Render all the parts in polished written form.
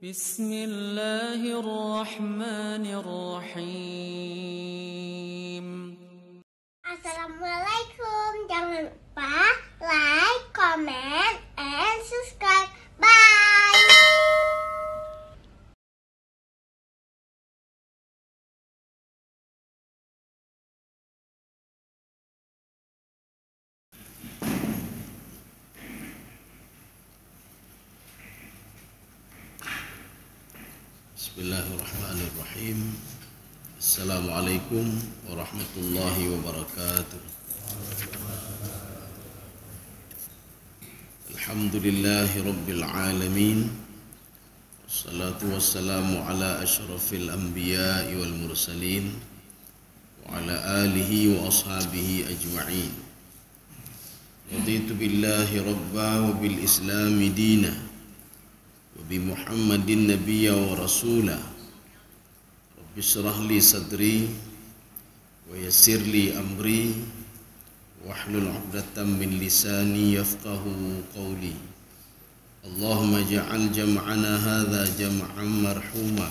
Bismillahirrahmanirrahim. Assalamualaikum. Jangan lupa like, comment, and subscribe. Bye. Bismillahirrahmanirrahim. Assalamualaikum warahmatullahi wabarakatuh. Alhamdulillahi rabbil alamin. Wassalatu wassalamu ala asyrafil anbiya'i wal mursalin wa ala alihi wa ashabihi ajma'in. Raditu billahi rabba wa bil islami dina wa bi Muhammadin nabiyya wa rasula. Rabbi shrah li sadri wa yassir li amri wahlul 'uqdatam min lisani yafqahu qawli. Allahumma ja'al jam'ana hadza jam'an marhuma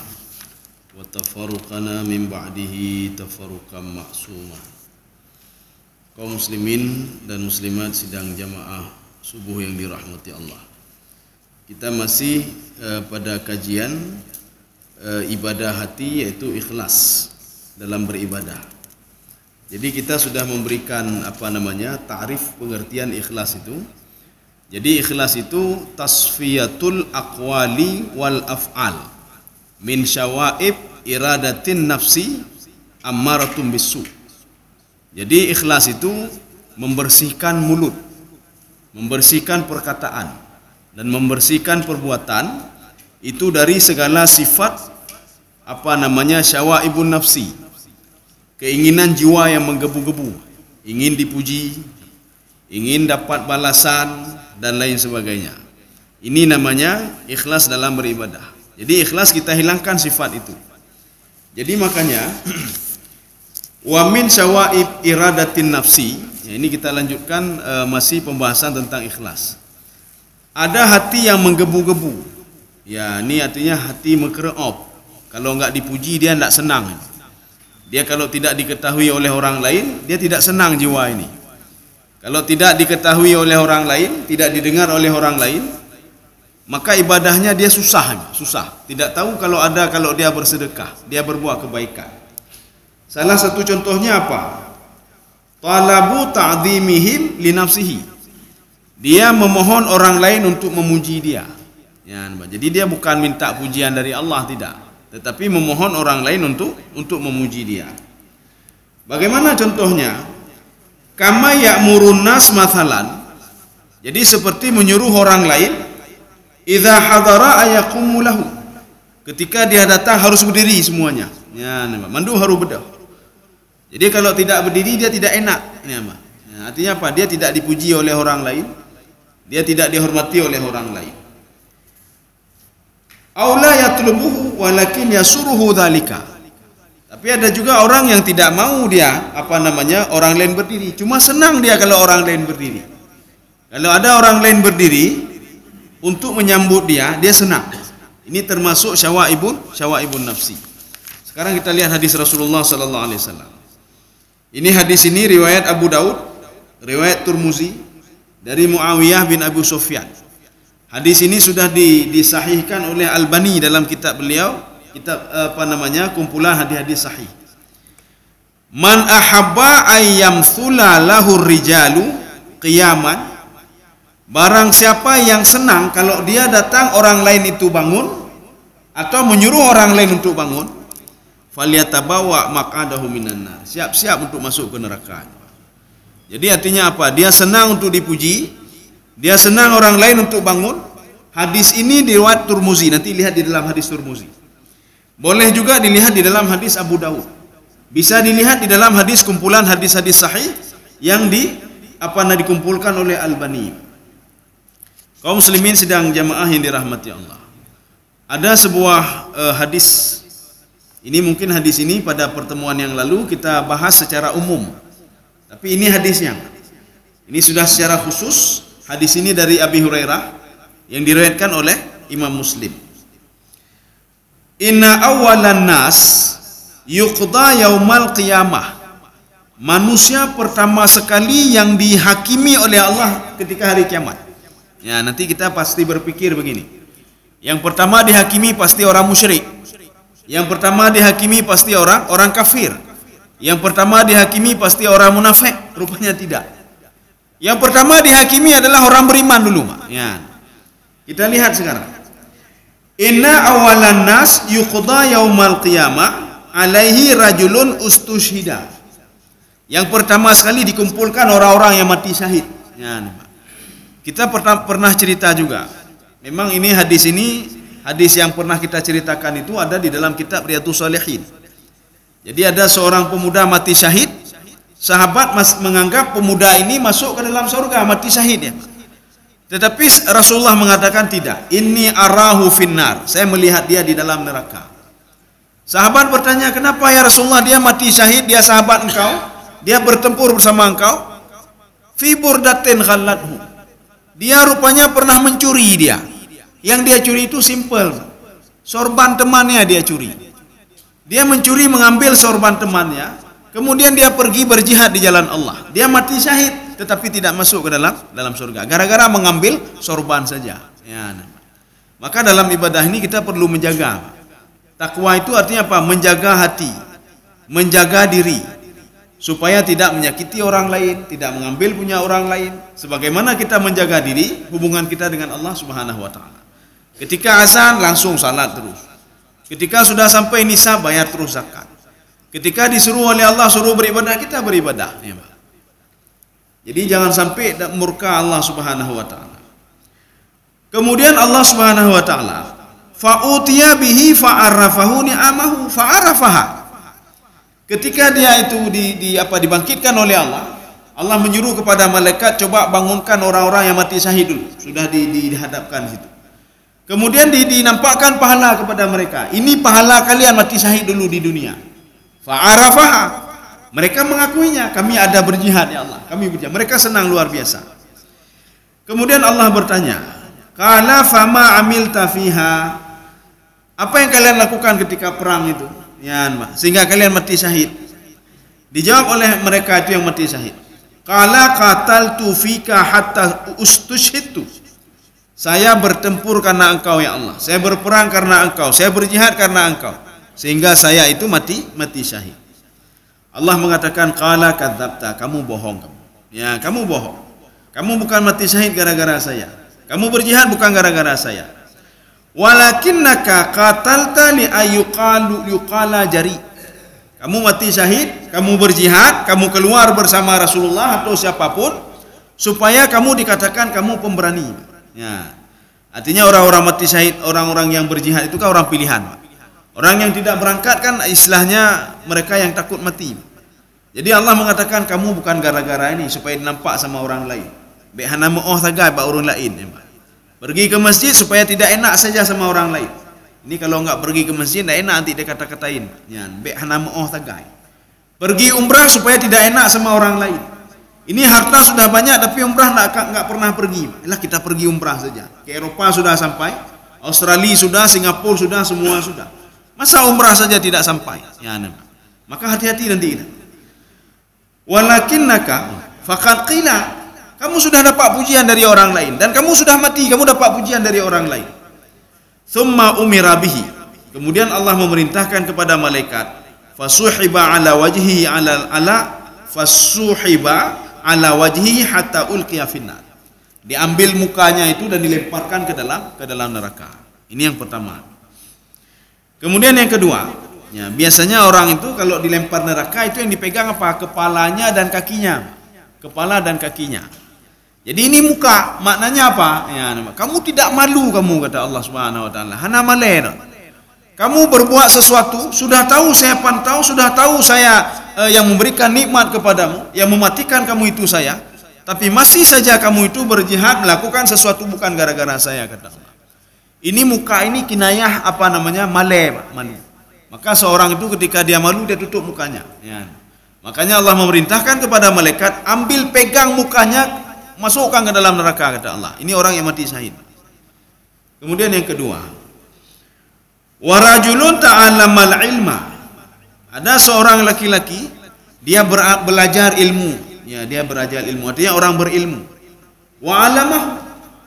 wa tafarruqana min ba'dihi tafarruqan ma'suma. Kaum muslimin dan muslimat sidang jamaah subuh yang dirahmati Allah. Kita masih pada kajian ibadah hati, yaitu ikhlas dalam beribadah. Jadi kita sudah memberikan ta'rif pengertian ikhlas itu. Jadi ikhlas itu tasfiyatul aqwali wal af'al min syawaib iradatin nafsi ammaratum bisu. Jadi ikhlas itu membersihkan mulut, membersihkan perkataan, dan membersihkan perbuatan itu dari segala sifat syawaibun nafsi, keinginan jiwa yang menggebu-gebu, ingin dipuji, ingin dapat balasan dan lain sebagainya. Ini namanya ikhlas dalam beribadah. Jadi ikhlas kita hilangkan sifat itu. Jadi makanya wa min syawaib iradatin nafsi, ya, ini kita lanjutkan masih pembahasan tentang ikhlas. Ada hati yang menggebu-gebu. Ya, ini artinya hati mengkereop. Kalau enggak dipuji dia enggak senang. Dia kalau tidak diketahui oleh orang lain, dia tidak senang jiwa ini. Kalau tidak diketahui oleh orang lain, tidak didengar oleh orang lain, maka ibadahnya dia susah. Tidak tahu kalau dia bersedekah, dia berbuat kebaikan. Salah satu contohnya apa? Talabu ta'dhimihim li nafsihi. Dia memohon orang lain untuk memuji dia. Ya, jadi dia bukan minta pujian dari Allah, tidak, tetapi memohon orang lain untuk memuji dia. Bagaimana contohnya? Kama ya'murun nas mathalan. Jadi seperti menyuruh orang lain, idza hadara ayaqumu lahu. Ketika dia datang harus berdiri semuanya. Ya, mandu haru bedah. Jadi kalau tidak berdiri dia tidak enak. Ya, artinya apa? Dia tidak dipuji oleh orang lain. Dia tidak dihormati oleh orang lain. Aula yatlubuhu walakin yasuruhu dzalika. Tapi ada juga orang yang tidak mau dia orang lain berdiri. Cuma senang dia kalau orang lain berdiri. Kalau ada orang lain berdiri untuk menyambut dia senang. Ini termasuk syawaibun nafsi. Sekarang kita lihat hadis Rasulullah sallallahu alaihi wasallam. Ini hadis ini riwayat Abu Daud, riwayat Tirmizi dari Muawiyah bin Abu Sufyan. Hadis ini sudah disahihkan oleh Albani dalam kitab beliau, kitab kumpulan hadis-hadis sahih. Man ahabba ayyamthula lahur rijalu qiyaman. Barang siapa yang senang kalau dia datang orang lain itu bangun atau menyuruh orang lain untuk bangun, falyatabawa maq'adahu minan nar. Siap-siap untuk masuk ke neraka. Jadi artinya apa? Dia senang untuk dipuji, dia senang orang lain untuk bangun. Hadis ini diriwayat Tirmizi, nanti lihat di dalam hadis Tirmizi. Boleh juga dilihat di dalam hadis Abu Daud. Bisa dilihat di dalam hadis kumpulan hadis-hadis sahih yang dikumpulkan oleh Albani. Kaum muslimin sedang jamaah yang dirahmati Allah. Ada sebuah hadis. Ini mungkin hadis ini pada pertemuan yang lalu kita bahas secara umum. Tapi ini hadisnya. Ini sudah secara khusus. Hadis ini dari Abi Hurairah yang diriwayatkan oleh Imam Muslim. Inna awalan nas yuqda yaumal qiyamah. Manusia pertama sekali yang dihakimi oleh Allah ketika hari kiamat. Ya, nanti kita pasti berpikir begini. Yang pertama dihakimi pasti orang musyrik. Yang pertama dihakimi pasti orang kafir. Yang pertama dihakimi pasti orang munafik. Rupanya tidak. Yang pertama dihakimi adalah orang beriman dulu, Mak. Ya. Kita lihat sekarang. Inna awalan nas yuqda yaumal qiyamah alaihi rajulun ustushhida. Yang pertama sekali dikumpulkan orang-orang yang mati syahid. Ya, kita pernah cerita juga. Memang ini hadis yang pernah kita ceritakan itu ada di dalam kitab Riyadhus Shalihin. Jadi ada seorang pemuda mati syahid. Sahabat menganggap pemuda ini masuk ke dalam surga, mati syahid ya. Tetapi Rasulullah mengatakan tidak. Inni arahu finnar. Saya melihat dia di dalam neraka. Sahabat bertanya, kenapa ya Rasulullah dia mati syahid, dia sahabat engkau, dia bertempur bersama engkau. Fi burdatin khallathu. Dia rupanya pernah mencuri dia. Yang dia curi itu simple. Sorban temannya dia curi. Dia mencuri mengambil sorban temannya. Kemudian dia pergi berjihad di jalan Allah. Dia mati syahid tetapi tidak masuk ke dalam surga. Gara-gara mengambil sorban saja. Ya. Maka dalam ibadah ini kita perlu menjaga. Takwa itu artinya apa? Menjaga hati, menjaga diri, supaya tidak menyakiti orang lain, tidak mengambil punya orang lain. Sebagaimana kita menjaga diri, hubungan kita dengan Allah Subhanahu wa taala. Ketika azan langsung salat terus. Ketika sudah sampai nisab bayar terus zakat. Ketika disuruh oleh Allah suruh beribadah, kita beribadah. Ya, jadi jangan sampai murka Allah Subhanahu wa taala. Kemudian Allah Subhanahu wa taala fa'utiya bihi fa'arrafahu ni'amahu fa'arrafaha. Ketika dia itu dibangkitkan oleh Allah, Allah menyuruh kepada malaikat, coba bangunkan orang-orang yang mati syahid dulu. Sudah dihadapkan situ. Kemudian dinampakkan pahala kepada mereka. Ini pahala kalian mati syahid dulu di dunia. Fa'arafaha. Mereka mengakuinya, kami ada berjihad ya Allah. Kami berjihad. Mereka senang luar biasa. Kemudian Allah bertanya, "Qala fama amilta fiha?" Apa yang kalian lakukan ketika perang itu? Ya, sehingga kalian mati syahid. Dijawab oleh mereka itu yang mati syahid. Qala qataltu fika hatta ustushhidtu. Saya bertempur karena engkau ya Allah. Saya berperang karena engkau. Saya berjihad karena engkau. Sehingga saya itu mati syahid. Allah mengatakan qala kadzabta, kamu bohong kamu. Ya, kamu bohong. Kamu bukan mati syahid gara-gara saya. Kamu berjihad bukan gara-gara saya. Walakinnaka qatalta li yuqala jari. Kamu mati syahid, kamu berjihad, kamu keluar bersama Rasulullah atau siapapun supaya kamu dikatakan kamu pemberani. Ya. Artinya orang-orang mati syahid, orang-orang yang berjihad itu kan orang pilihan. Orang yang tidak berangkat kan istilahnya mereka yang takut mati. Jadi Allah mengatakan kamu bukan gara-gara ini supaya nampak sama orang lain. Bek hana moh saja ba orang lain. Pergi ke masjid supaya tidak enak saja sama orang lain. Ini kalau enggak pergi ke masjid tidak enak nanti dia kata-katain. Ya, bek hana moh saja. Pergi umrah supaya tidak enak sama orang lain. Ini harta sudah banyak tapi umrah enggak pernah pergi. Lah kita pergi umrah saja. Ke Eropa sudah sampai, Australia sudah, Singapura sudah, semua sudah. Masa umrah saja tidak sampai? Ya, maka hati-hati nanti. Walakinnaka faqad qila, kamu sudah dapat pujian dari orang lain dan kamu sudah mati, kamu dapat pujian dari orang lain. Tsumma umira bihi. Kemudian Allah memerintahkan kepada malaikat, fasuhiba ala wajhihi fasuhiba ala wajhihi hatta ulqiya finnar. Diambil mukanya itu dan dilemparkan ke dalam neraka. Ini yang pertama. Kemudian yang kedua, ya, biasanya orang itu kalau dilempar neraka itu yang dipegang apa? Kepalanya dan kakinya. Kepala dan kakinya. Jadi ini muka, maknanya apa? Ya, kamu tidak malu kamu, kata Allah Subhanahu wa taala. Hana malen. Kamu berbuat sesuatu, sudah tahu saya pantau, sudah tahu saya yang memberikan nikmat kepadamu, yang mematikan kamu itu saya, tapi masih saja kamu itu berjihad melakukan sesuatu bukan gara-gara saya, kata Allah. Ini muka ini kinayah apa namanya? Malu. Maka seorang itu ketika dia malu dia tutup mukanya. Ya. Makanya Allah memerintahkan kepada malaikat, ambil pegang mukanya, masukkan ke dalam neraka, kata Allah. Ini orang yang mati syahid. Kemudian yang kedua, Wa rajulun ta'allamal ilma. Ada seorang laki-laki dia belajar ilmu. Ya, dia belajar ilmu. Artinya orang berilmu. Wa alamah,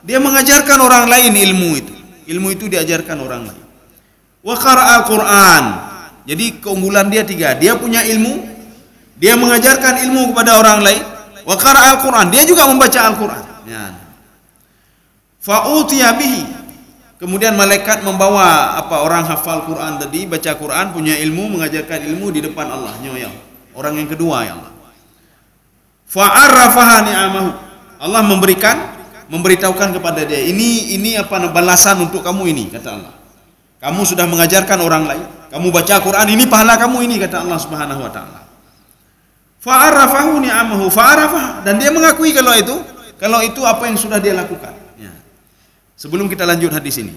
dia mengajarkan orang lain ilmu itu. Ilmu itu diajarkan orang lain. Wa qara'al Qur'an. Jadi keunggulan dia 3. Dia punya ilmu, dia mengajarkan ilmu kepada orang lain. Wa qara'al Qur'an, dia juga membaca Al-Qur'an. Ya. Fa utiya bihi. Kemudian malaikat membawa orang hafal Quran tadi, baca Quran, punya ilmu, mengajarkan ilmu di depan Allah. Ya, orang yang kedua ya Allah. Fa arrafaha ni'amahu. Allah memberitahukan kepada dia, ini balasan untuk kamu ini, kata Allah. Kamu sudah mengajarkan orang lain, kamu baca Quran, ini pahala kamu ini, kata Allah Subhanahu wa taala. Fa arrafahu ni'amahu fa arrafaha, dan dia mengakui kalau itu apa yang sudah dia lakukan. Ya. Sebelum kita lanjut hadis ini,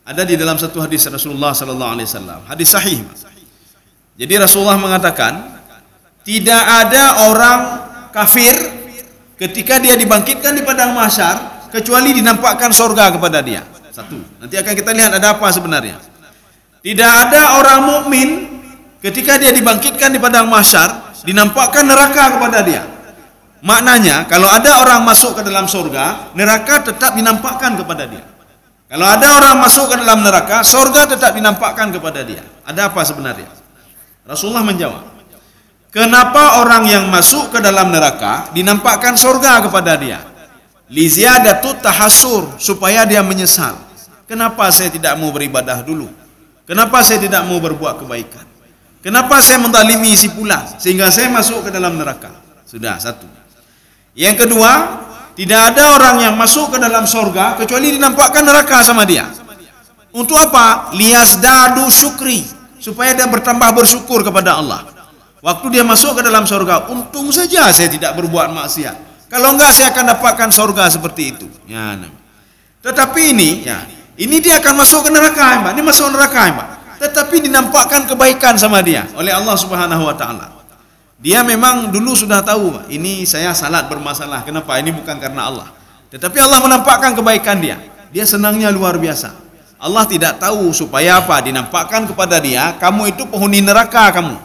ada di dalam satu hadis Rasulullah sallallahu alaihi wasallam, hadis sahih. Jadi Rasulullah mengatakan, tidak ada orang kafir ketika dia dibangkitkan di padang mahsyar kecuali dinampakkan sorga kepada dia. Satu. Nanti akan kita lihat ada apa sebenarnya. Tidak ada orang mukmin ketika dia dibangkitkan di padang mahsyar dinampakkan neraka kepada dia. Maknanya kalau ada orang masuk ke dalam sorga, neraka tetap dinampakkan kepada dia. Kalau ada orang masuk ke dalam neraka, sorga tetap dinampakkan kepada dia. Ada apa sebenarnya? Rasulullah menjawab, kenapa orang yang masuk ke dalam neraka dinampakkan sorga kepada dia? Liziyadatu tahassur, supaya dia menyesal. Kenapa saya tidak mau beribadah dulu? Kenapa saya tidak mau berbuat kebaikan? Kenapa saya menzalimi si fulan sehingga saya masuk ke dalam neraka? Sudah, satu. Yang kedua, tidak ada orang yang masuk ke dalam sorga kecuali dinampakkan neraka sama dia. Untuk apa? Liyazdadu syukri, supaya dia bertambah bersyukur kepada Allah. Waktu dia masuk ke dalam sorga, untung saja saya tidak berbuat maksiat. Kalau enggak saya akan dapatkan sorga seperti itu. Ya, tetapi ini dia akan masuk ke neraka, Mbak. Ini masuk neraka, Mbak. Tetapi dinampakkan kebaikan sama dia oleh Allah Subhanahu wa taala. Dia memang dulu sudah tahu, Pak, ini saya salat bermasalah. Kenapa? Ini bukan karena Allah. Tetapi Allah menampakkan kebaikan dia. Dia senangnya luar biasa. Allah tidak tahu supaya apa? Dinampakkan kepada dia, kamu itu penghuni neraka kamu.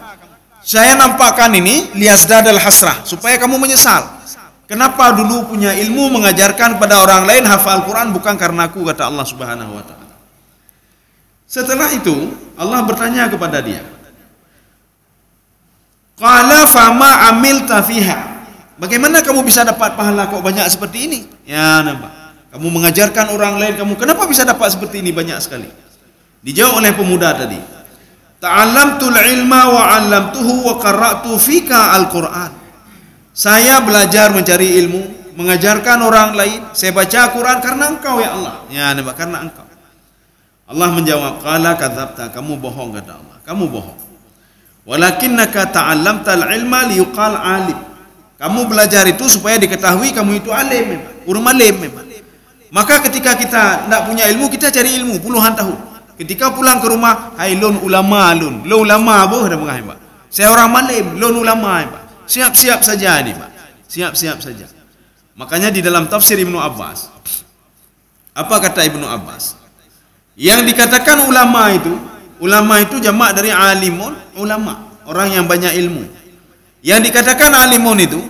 Saya nampakkan ini liyazdadal hasrah, supaya kamu menyesal. Kenapa dulu punya ilmu mengajarkan pada orang lain hafal Quran bukan karena aku, kata Allah Subhanahu wa taala. Setelah itu Allah bertanya kepada dia, qala fama amilta fiha, bagaimana kamu bisa dapat pahala kok banyak seperti ini? Ya, nampak. Kamu mengajarkan orang lain, kamu kenapa bisa dapat seperti ini banyak sekali? Dijawab oleh pemuda tadi, ta'allamtul ilma wa 'allamtuhu wa qara'tu fika al-Qur'an. Saya belajar mencari ilmu, mengajarkan orang lain, saya baca Quran karena engkau ya Allah. Ya, nampak, karena engkau. Allah menjawab, qala kadzabta, kamu bohong, kata Allah. Kamu bohong. Walakinnaka ta'allamtal ilma liyuqal alim. Kamu belajar itu supaya diketahui kamu itu alim memang, ulama alim memang. Maka ketika kita tidak punya ilmu, kita cari ilmu puluhan tahun. Ketika pulang ke rumah, hai lon ulama lon. Lo ulama boh dah mengah, Pak. Saya orang malim, lon ulama, Pak. Siap-siap saja ni, Pak. Siap-siap saja. Makanya di dalam tafsir Ibnu Abbas, apa kata Ibnu Abbas? Yang dikatakan ulama itu jamak dari alimun, ulama, orang yang banyak ilmu. Yang dikatakan alimun itu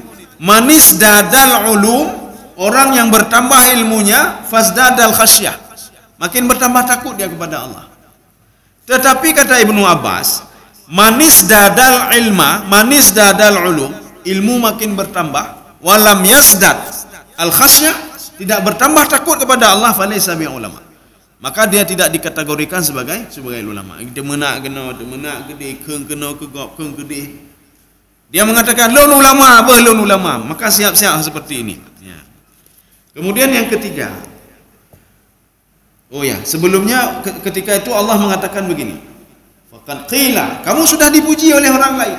manis dadal ulum, orang yang bertambah ilmunya, fasdadal khasyah, makin bertambah takut dia kepada Allah. Tetapi kata Ibnu Abbas, manis dadal ilma, manis dadal ulum, ilmu makin bertambah, walam yasdad al khasyah, tidak bertambah takut kepada Allah, falaysa bi ulama. Maka dia tidak dikategorikan sebagai ulama. Dia menak gede, keung kena kegop, keung gede. Dia mengatakan lon ulama, apa lon ulama? Maka siap-siap seperti ini. Ya. Kemudian yang ketiga. Oh ya, sebelumnya ketika itu Allah mengatakan begini. Faqad qila, kamu sudah dipuji oleh orang lain.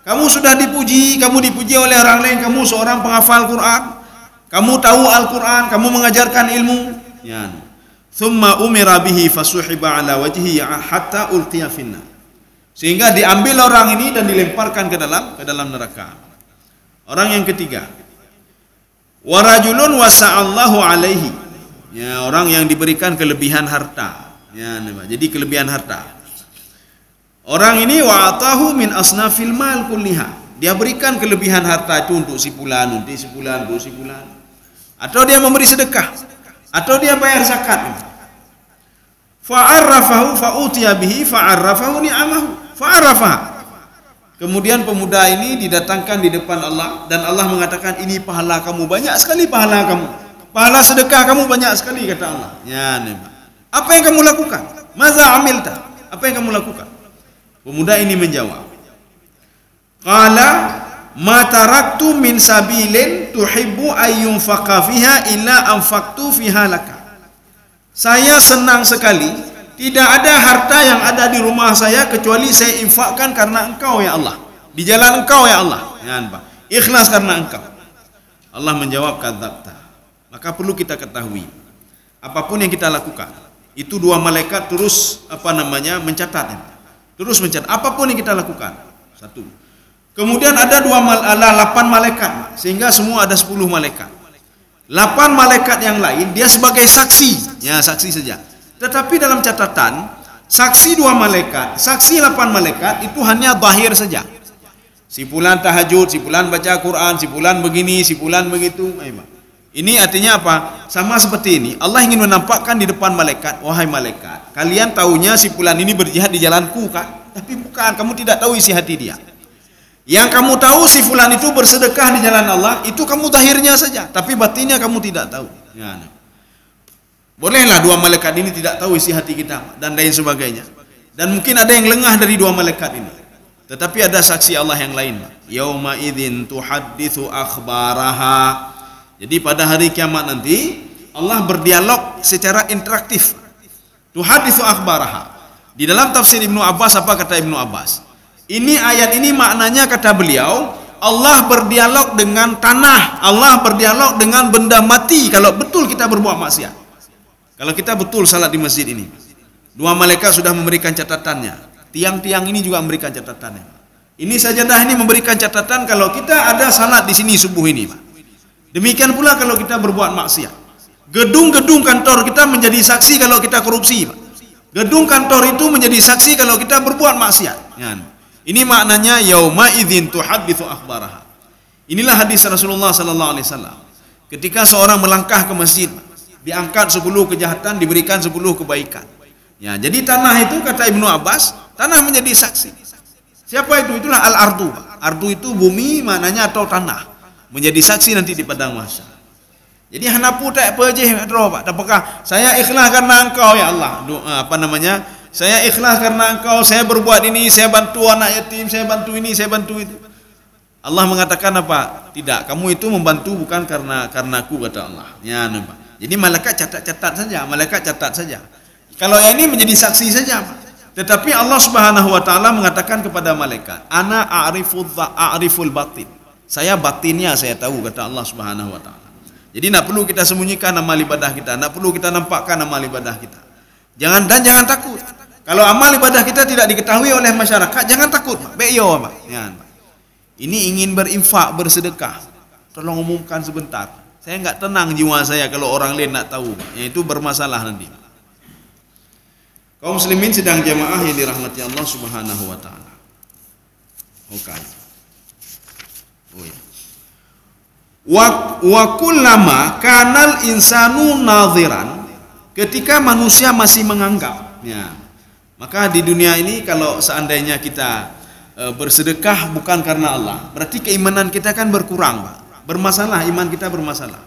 Kamu sudah dipuji, kamu dipuji oleh orang lain, kamu seorang penghafal Quran. Kamu tahu Al-Quran, kamu mengajarkan ilmu. Ya. Thumma umira bihi fasuhiba ala wajhihi hatta ulqiya finnar. Sehingga diambil orang ini dan dilemparkan ke dalam neraka. Orang yang ketiga, wa rajulun wasa'allahu alaihi. Ya, orang yang diberikan kelebihan harta. Ya, jadi kelebihan harta. Orang ini wa'atahu min asnafil mal kulliha. Dia berikan kelebihan harta itu untuk si fulan, untuk si fulan, untuk si fulan. Atau dia memberi sedekah, atau dia bayar zakat. Fa'arrafahu fa'utiya bihi fa'arrafahu ni'amahu fa'arrafaha. Kemudian pemuda ini didatangkan di depan Allah dan Allah mengatakan, ini pahala kamu, banyak sekali pahala kamu. Pahala sedekah kamu banyak sekali, kata Allah. Ya, apa yang kamu lakukan? Maza amilta? Apa yang kamu lakukan? Pemuda ini menjawab, qala ma taraktu min sabilin tuhibbu ayyunfaqa fiha illa anfaqtu fiha laka. Saya senang sekali, tidak ada harta yang ada di rumah saya kecuali saya infakkan karena engkau ya Allah, di jalan engkau ya Allah. Ya, ikhlas karena engkau. Allah menjawab, kadzabta. Maka perlu kita ketahui, apapun yang kita lakukan, itu dua malaikat terus mencatat. Terus mencatat apapun yang kita lakukan. Satu. Kemudian ada 8 malaikat, sehingga semua ada 10 malaikat. 8 malaikat yang lain dia sebagai saksi, ya saksi saja. Tetapi dalam catatan, saksi 2 malaikat, saksi 8 malaikat itu hanya zahir saja. Si fulan tahajud, si fulan baca Quran, si fulan begini, si fulan begitu. Ini artinya apa? Sama seperti ini. Allah ingin menampakkan di depan malaikat, wahai malaikat, kalian tahunya si fulan ini berjihad di jalanku kan? Tapi bukan, kamu tidak tahu isi hati dia. Yang kamu tahu si fulan itu bersedekah di jalan Allah, itu kamu zahirnya saja, tapi batinnya kamu tidak tahu. Ya. Bolehlah 2 malaikat ini tidak tahu isi hati kita dan lain sebagainya. Dan mungkin ada yang lengah dari 2 malaikat ini. Tetapi ada saksi Allah yang lain. Yauma idzin tuhadditsu akhbaraha. Jadi pada hari kiamat nanti Allah berdialog secara interaktif. Tuhadditsu akhbaraha. Di dalam tafsir Ibnu Abbas, apa kata Ibnu Abbas? Ini ayat ini maknanya, kata beliau, Allah berdialog dengan tanah, Allah berdialog dengan benda mati kalau betul kita berbuat maksiat. Kalau kita betul salat di masjid ini, 2 malaikat sudah memberikan catatannya. Tiang-tiang ini juga memberikan catatannya. Ini sajadah ini memberikan catatan kalau kita ada salat di sini subuh ini, Pak. Demikian pula kalau kita berbuat maksiat. Gedung-gedung kantor kita menjadi saksi kalau kita korupsi, Pak. Gedung kantor itu menjadi saksi kalau kita berbuat maksiat. Ya. Ini maknanya yauma idzin tuhadditsu akhbaraha. Inilah hadis Rasulullah sallallahu alaihi wasallam. Ketika seorang melangkah ke masjid, diangkat 10 kejahatan, diberikan 10 kebaikan. Ya, jadi tanah itu kata Ibnu Abbas, tanah menjadi saksi. Siapa itu? Itulah al-ardu. Ardu itu bumi maknanya atau tanah. Menjadi saksi nanti di padang mahsyar. Jadi hanapu tak pejeh Pak. Apakah saya ikhlas karena engkau ya Allah? Saya ikhlas karena engkau, saya berbuat ini, saya bantu anak yatim, saya bantu ini, saya bantu itu. Allah mengatakan apa? Tidak, kamu itu membantu bukan karena aku, kata Allah. Ya, nampak. Jadi malaikat catat saja, malaikat catat saja. Kalau yang ini menjadi saksi saja. Tetapi Allah Subhanahu wa taala mengatakan kepada malaikat, ana a'riful batin. Saya batinnya saya tahu, kata Allah Subhanahu wa taala. Jadi tak perlu kita sembunyikan amal ibadah kita, tak perlu kita nampakkan amal ibadah kita. Jangan takut. Kalau amal ibadah kita tidak diketahui oleh masyarakat, jangan takut. Beyo, Pak. Ya, Pak. Ini ingin berinfak, bersedekah. Tolong umumkan sebentar. Saya enggak tenang jiwa saya kalau orang lain nak tahu. Yang itu bermasalah nanti. Kaum muslimin sedang jamaah yang dirahmati Allah Subhanahu wa taala. Oke. Oh ya. Wa kullama kanal insanu nadhiran, ketika manusia masih menganggap, ya, maka di dunia ini kalau seandainya kita bersedekah bukan karena Allah, berarti keimanan kita kan berkurang, Pak. Bermasalah, iman kita bermasalah.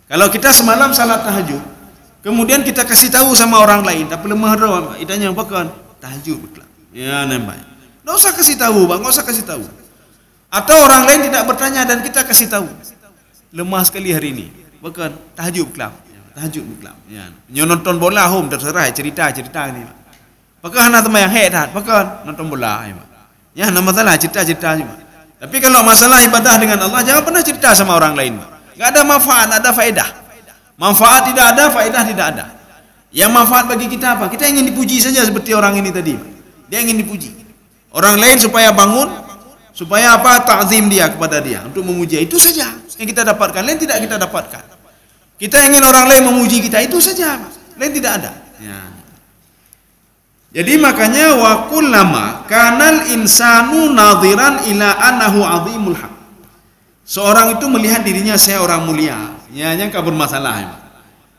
Kalau kita semalam salat tahajud, kemudian kita kasih tahu sama orang lain, tapi lemah doang, Pak. Idanya bukan tahajud betul. Ya, nampak. Enggak usah kasih tahu, Pak, enggak usah kasih tahu. Atau orang lain tidak bertanya dan kita kasih tahu. Lemah sekali hari ini. Bukan tahajud kelam. Tahajud kelam. Ya. Nonton bola home terserah cerita ni. Apakah anak teman yang head? Bukan nonton bola. Ya, nama masalah cerita juga. Tapi kalau masalah ibadah dengan Allah, jangan pernah cerita sama orang lain. Enggak ada manfaat, enggak ada faedah. Manfaat tidak ada, faedah tidak ada. Yang manfaat bagi kita apa? Kita ingin dipuji saja seperti orang ini tadi. Dia ingin dipuji. Orang lain supaya bangun, supaya apa? Ta'zim dia kepada dia untuk memuji. Itu saja yang kita dapatkan, lain tidak kita dapatkan. Kita ingin orang lain memuji kita, itu saja, lain tidak ada. Ya. Jadi makanya wa kullama kanal insanu nadhiran ila annahu azimul haq. Seorang itu melihat dirinya, saya orang mulia, ya nyangka bermasalah ya.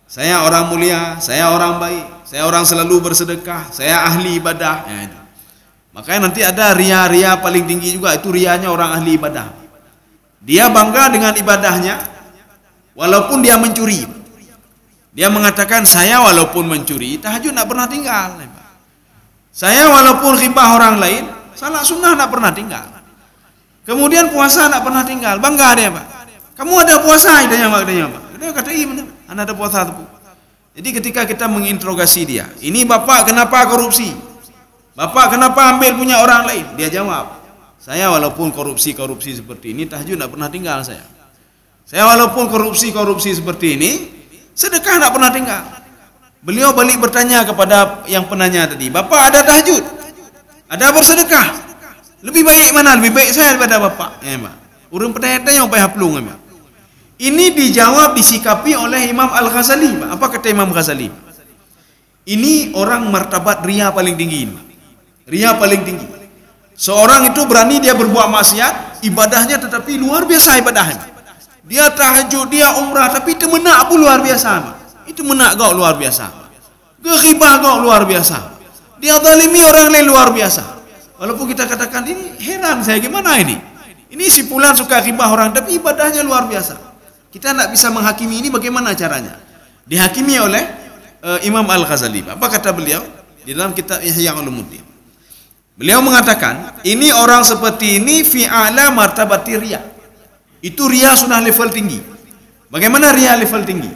Saya orang mulia, saya orang baik, saya orang selalu bersedekah, saya ahli ibadah, ya itu. Makanya nanti ada ria-ria paling tinggi juga, itu rianya orang ahli ibadah. Dia bangga dengan ibadahnya walaupun dia mencuri. Dia mengatakan, saya walaupun mencuri tahajud tak pernah tinggal. Saya walaupun ghibah orang lain, salat sunnah tak pernah tinggal. Kemudian puasa tak pernah tinggal. Bangga dia, Pak. Kamu ada puasa? Dia kata, iya benar, anda ada puasa tu. Jadi ketika kita menginterogasi dia, ini bapak kenapa korupsi? Bapak kenapa ambil punya orang lain? Dia jawab, saya walaupun korupsi seperti ini, tahajud tak pernah tinggal saya. Saya walaupun korupsi seperti ini, sedekah tak pernah tinggal. Beliau balik bertanya kepada yang penanya tadi, bapak ada tahajud? Ada bersedekah? Lebih baik mana? Lebih baik saya daripada bapak. Ya, Pak. Urang penanya yang payah pelung, Pak. Ini dijawab, disikapi oleh Imam Al-Ghazali. Apa kata Imam Ghazali? Ini orang martabat ria paling tinggi. Ria paling tinggi. Seorang itu berani dia berbuat maksiat, ibadahnya tetapi luar biasa ibadahnya. Dia tahajud, dia umrah, tapi temenak pun luar biasa. Itu menak kau luar biasa. Ghibah kau luar biasa. Dia zalimi orang lain luar biasa. Walaupun kita katakan ini heran saya, gimana ini? Ini si fulan suka ghibah orang tapi ibadahnya luar biasa. Kita tidak bisa menghakimi ini, bagaimana caranya? Dihakimi oleh Imam Al-Ghazali. Apa kata beliau di dalam kitab Ihya Ulumuddin? Beliau mengatakan, ini orang seperti ini fi a'la martabati riya. Itu riya sudah level tinggi. Bagaimana riya level tinggi?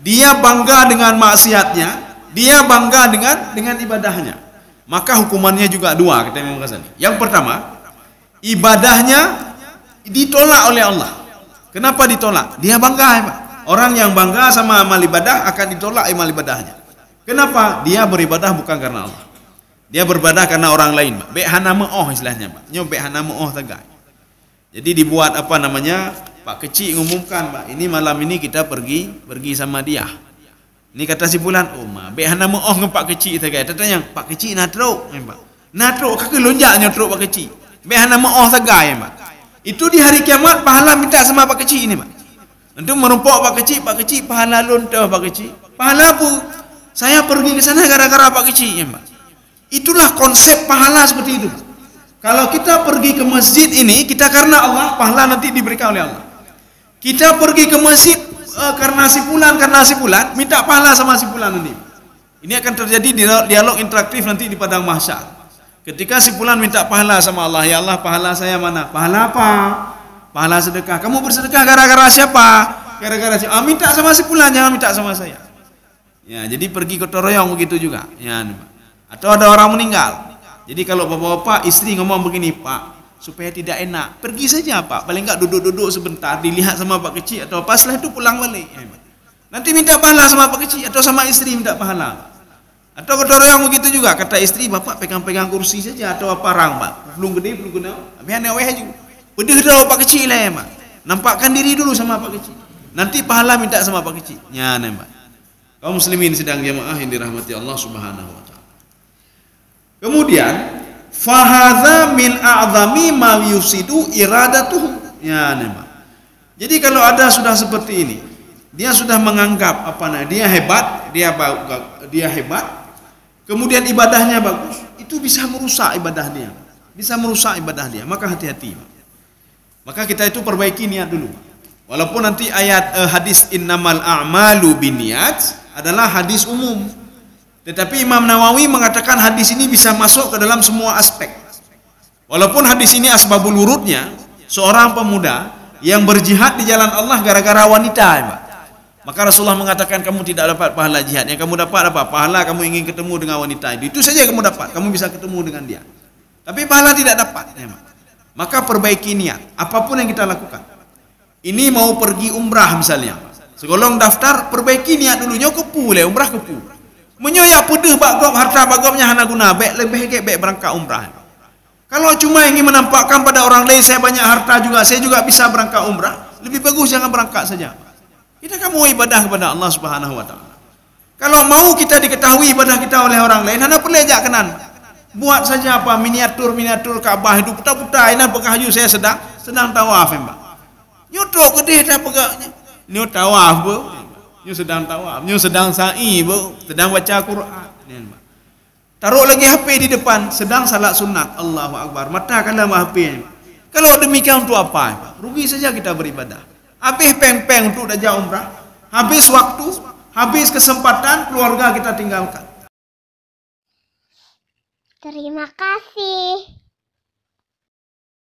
Dia bangga dengan maksiatnya, dia bangga dengan ibadahnya. Maka hukumannya juga dua, kata Imam Ghazali. Yang pertama, ibadahnya ditolak oleh Allah. Kenapa ditolak? Dia bangga, Pak. Orang yang bangga sama amal ibadah akan ditolak amal ibadahnya. Kenapa? Dia beribadah bukan karena Allah. Dia beribadah karena orang lain, Pak. Bek hana meoh istilahnya, Pak. Nyo bek hana meoh tagay. Jadi dibuat apa namanya? Pak Kecik ngumumkan, Pak, ini malam ini kita pergi sama dia. Ini kata si bulan, oh ma, bek hana meoh dengan Pak Kecik tagay. Tanya, Pak Kecik natruk, Pak. Natruk kaki lonjaknya truk Pak Kecik. Bek hana meoh tagay, Pak. Itu di hari kiamat pahala minta sama Pak Kecik ini, Pak. Untuk merumpok Pak Kecik pahala lontah Pak Kecik. Pahala pun saya pergi ke sana gara-gara Pak Kecik, Pak. Itulah konsep pahala seperti itu. Kalau kita pergi ke masjid ini, kita karena Allah, pahala nanti diberikan oleh Allah. Kita pergi ke masjid karena si fulan, minta pahala sama si fulan nanti. Ini akan terjadi dialog interaktif nanti di padang mahsyar. Ketika si fulan minta pahala sama Allah, ya Allah, pahala saya mana? Pahala apa? Pahala sedekah. Kamu bersedekah gara-gara siapa? Gara-gara siapa? Minta sama si fulan, jangan minta sama saya. Ya, jadi pergi ke toroyong begitu juga. Ya, atau ada orang meninggal. Jadi kalau bapak-bapak istri ngomong begini, Pak, supaya tidak enak, pergi saja, Pak. Paling enggak duduk-duduk sebentar, dilihat sama Pak Kecik atau apa, setelah itu pulang balik. Nanti minta pahala sama Pak Kecik atau sama istri minta pahala. Atau kata orang begitu juga, kata istri, Bapak pegang-pegang kursi saja atau apa rang, Pak. Belum gede, belum guna. Biar aweh juga. Pedih dah Pak Kecik lah, Pak. Nampakkan diri dulu sama Pak Kecik. Nanti pahala minta sama Pak Kecik. Ya, Pak. Kaum muslimin sedang jamaah yang dirahmati Allah Subhanahu wa taala. Kemudian fahadha min a'zami ma yusidu iradatuhu. Ya, Pak. Jadi kalau ada sudah seperti ini, dia sudah menganggap dia hebat, dia hebat. Kemudian ibadahnya bagus, itu bisa merusak ibadah dia. Bisa merusak ibadah dia, maka hati-hati. Maka kita itu perbaiki niat dulu. Walaupun nanti ayat hadis innamal a'malu binniyat adalah hadis umum. Tetapi Imam Nawawi mengatakan hadis ini bisa masuk ke dalam semua aspek. Walaupun hadis ini asbabul wurudnya seorang pemuda yang berjihad di jalan Allah gara-gara wanita, Pak. Maka Rasulullah mengatakan kamu tidak dapat pahala jihad. Yang kamu dapat apa? Pahala kamu ingin ketemu dengan wanita itu. Itu saja yang kamu dapat. Kamu bisa ketemu dengan dia. Tapi pahala tidak dapat. Ya, maka perbaiki niat. Apapun yang kita lakukan. Ini mau pergi umrah misalnya. Segolong daftar, perbaiki niat dulunya kepu le umrah kepu. Menyoyak pedih bagop harta bagopnya hana guna. Baik lebih baik berangkat umrah. Kalau cuma ingin menampakkan pada orang lain saya banyak harta juga, saya juga bisa berangkat umrah. Lebih bagus jangan berangkat saja. Kita kan mau ibadah kepada Allah Subhanahu wa taala. Kalau mau kita diketahui ibadah kita oleh orang lain, hana perlu ajak kenan. Buat saja apa miniatur Ka'bah itu putar-putar. Ini apakah you saya sedang tawaf, Mbak. Nyutuk ke dia dah pegaknya. Ni tawaf, Bu. You sedang tawaf, you sedang sa'i, Bu. Sedang baca Quran. Ni, Mbak. Taruh lagi HP di depan, sedang salat sunat. Allahu Akbar. Matakanlah HP ni. Kalau demikian untuk apa? Rugi saja kita beribadah. Habis peng-peng untuk dah jauh umrah. Habis waktu, habis kesempatan, keluarga kita tinggalkan. Terima kasih.